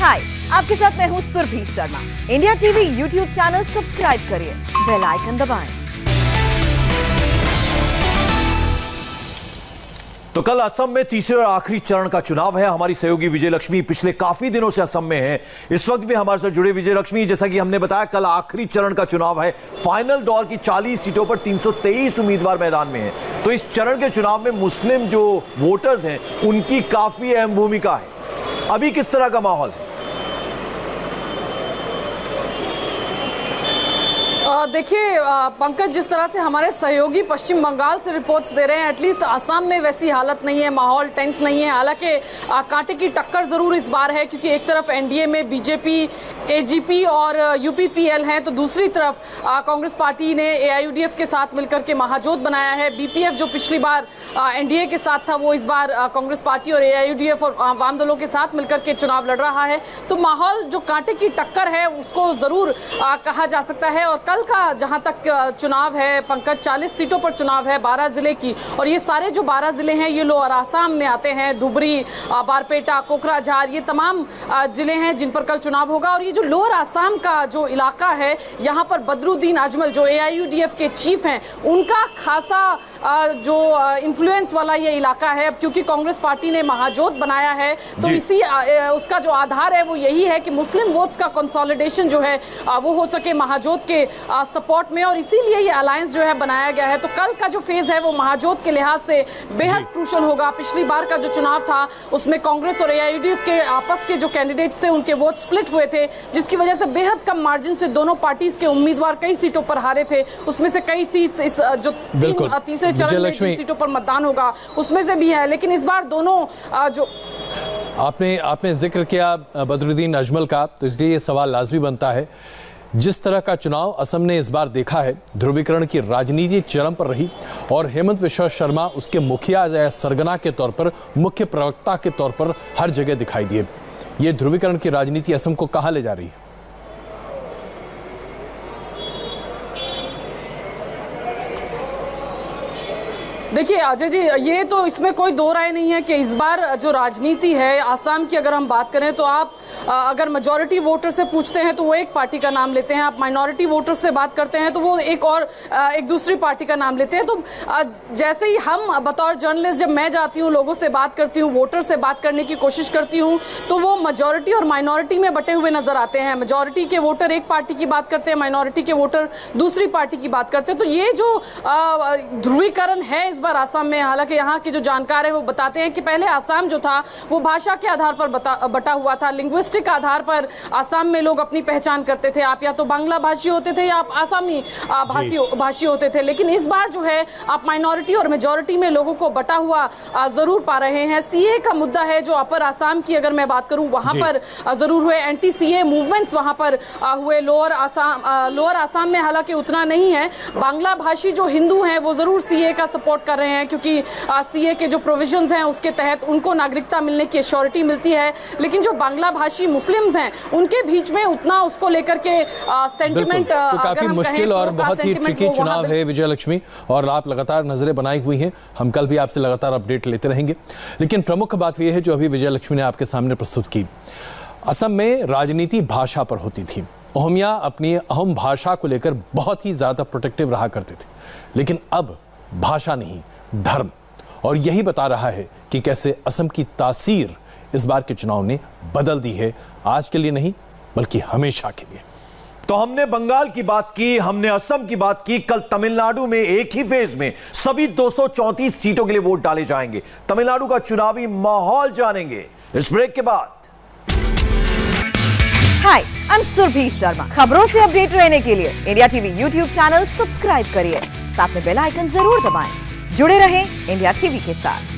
हाय, आपके साथ मैं हूँ Surabhi Sharma. India TV YouTube channel subscribe करिए, बेल आइकन दबाएं। तो कल असम में तीसरे और आखिरी चरण का चुनाव है। हमारी सहयोगी विजय लक्ष्मी पिछले काफी दिनों से असम में है। इस वक्त भी हमारे साथ जुड़े विजय लक्ष्मी, जैसा कि हमने बताया कल आखिरी चरण का चुनाव है। फाइनल दौर की 40 सीटों पर 323 उम्मीदवार मैदान में हैं। तो इस चरण के चुनाव में मुस्लिम जो वोटर्स हैं उनकी काफी अहम भूमिका है। अभी किस तरह का माहौल है? देखिए पंकज, जिस तरह से हमारे सहयोगी पश्चिम बंगाल से रिपोर्ट्स दे रहे हैं, एटलीस्ट असम में वैसी हालत नहीं है, माहौल टेंस नहीं है। हालांकि कांटे की टक्कर जरूर इस बार है, क्योंकि एक तरफ एनडीए में बीजेपी, एजीपी और यूपीपीएल हैं, तो दूसरी तरफ कांग्रेस पार्टी ने एआईयूडीएफ के साथ मिलकर के महाजोत बनाया है। बीपीएफ जो पिछली बार एनडीए के साथ था, वो इस बार कांग्रेस पार्टी और एआईयूडीएफ और वाम दलों के साथ मिलकर के चुनाव लड़ रहा है। तो माहौल जो कांटे की टक्कर है उसको जरूर कहा जा सकता है। और कल का जहां तक चुनाव है पंकज, 40 सीटों पर चुनाव है 12 जिले की, और ये सारे जो 12 जिले हैं ये लोअर आसाम में आते हैं। धुबरी, बारपेटा, कोकराझार, ये तमाम जिले हैं जिन पर कल चुनाव होगा। और ये जो लोअर आसाम का जो इलाका है, यहाँ पर बदरुद्दीन अजमल जो एआईयूडीएफ के चीफ हैं, उनका खासा जो इन्फ्लुएंस वाला ये इलाका है। क्योंकि कांग्रेस पार्टी ने महाजोत बनाया है, तो इसी उसका जो आधार है वो यही है कि मुस्लिम वोट्स का कंसोलिडेशन जो है वो हो सके महाजोत के सपोर्ट में, और इसीलिए ये अलायंस जो है बनाया गया है। तो कल का जो फेज है वो महाजोत के लिहाज से बेहद क्रूशल होगा। पिछली बार का जो चुनाव था उसमें कांग्रेस और एआईयूडीएफ के आपस के जो कैंडिडेट्स थे उनके वोट स्प्लिट हुए थे, जिसकी वजह से बेहद कम मार्जिन से दोनों पार्टीज के उम्मीदवार कई सीटों पर हारे थे। उसमें से कई सीट इस जो तीसरे चरण में जिन सीटों पर मतदान होगा उसमें से भी है। लेकिन इस बार दोनों जो आपने जिक्र किया बदरुद्दीन अजमल का, तो इसलिए ये सवाल लाजमी बनता है, जिस तरह का चुनाव असम ने इस बार देखा है, ध्रुवीकरण की राजनीति चरम पर रही और हेमंत बिश्वा शर्मा उसके मुखिया या सरगना के तौर पर, मुख्य प्रवक्ता के तौर पर हर जगह दिखाई दिए। ये ध्रुवीकरण की राजनीति असम को कहां ले जा रही है? देखिए अजय जी, ये तो इसमें कोई दो राय नहीं है कि इस बार जो राजनीति है आसाम की अगर हम बात करें तो आप अगर मेजॉरिटी वोटर से पूछते हैं तो वो एक पार्टी का नाम लेते हैं, आप माइनॉरिटी वोटर से बात करते हैं तो वो एक दूसरी पार्टी का नाम लेते हैं। तो जैसे ही हम बतौर जर्नलिस्ट जब मैं जाती हूँ, लोगों से बात करती हूँ, वोटर से बात करने की कोशिश करती हूँ, तो वो मेजॉरिटी और माइनॉरिटी में बटे हुए नजर आते हैं। मेजॉरिटी के वोटर एक पार्टी की बात करते हैं, माइनॉरिटी के वोटर दूसरी पार्टी की बात करते हैं। तो ये जो ध्रुवीकरण है इस बार आसाम में, हालांकि यहाँ के जो जानकार है वो बताते हैं कि पहले आसाम जो था वो भाषा के आधार पर बटा हुआ था, लिंग्विस्टिक आधार पर आसाम में लोग अपनी पहचान करते थे। आप या तो बांग्ला भाषी होते थे या आप आसामी भाषी होते थे। लेकिन इस बार जो है आप माइनॉरिटी और मेजॉरिटी में लोगों को बटा हुआ जरूर पा रहे हैं। सीए का मुद्दा है जो अपर आसाम की अगर मैं बात करूं वहां पर जरूर हुए, एंटी सीए मूवमेंट्स वहां पर हुए। लोअर आसाम में हालांकि उतना नहीं है। बांग्ला भाषी जो हिंदू हैं वो जरूर सीए का सपोर्ट कर रहे हैं, क्योंकि सीए के जो प्रोविजंस हैं उसके तहत उनको नागरिकता मिलने की एश्योरिटी मिलती है। लेकिन जो बांग्ला भाषी मुस्लिम्स हैं उनके बीच में उतना उसको लेकर के सेंटिमेंट तो काफी मुश्किल और बहुत ही ट्रिकी चुनाव है विजय लक्ष्मी, और आप लगातार नजरें बनाई हुई हैं। हम कल भी आपसे लगातार अपडेट लेते रहेंगे। लेकिन प्रमुख बात यह है जो अभी विजय लक्ष्मी ने आपके सामने प्रस्तुत की, असम में राजनीति भाषा पर होती थी। ओहमिया अपनी अहम भाषा को लेकर बहुत ही ज्यादा प्रोटेक्टिव रहा करते थे, लेकिन अब भाषा नहीं, धर्म। और यही बता रहा है कि कैसे असम की तासीर इस बार के चुनाव ने बदल दी है, आज के लिए नहीं बल्कि हमेशा के लिए। तो हमने बंगाल की बात की, हमने असम की बात की। कल तमिलनाडु में एक ही फेज में सभी 234 सीटों के लिए वोट डाले जाएंगे। तमिलनाडु का चुनावी माहौल जानेंगे इस ब्रेक के बाद। हाय, आई एम सुरभि शर्मा। खबरों से अपडेट रहने के लिए India TV YouTube channel subscribe करिए, साथ में बेल आइकन जरूर दबाएं। जुड़े रहें इंडिया टीवी के साथ।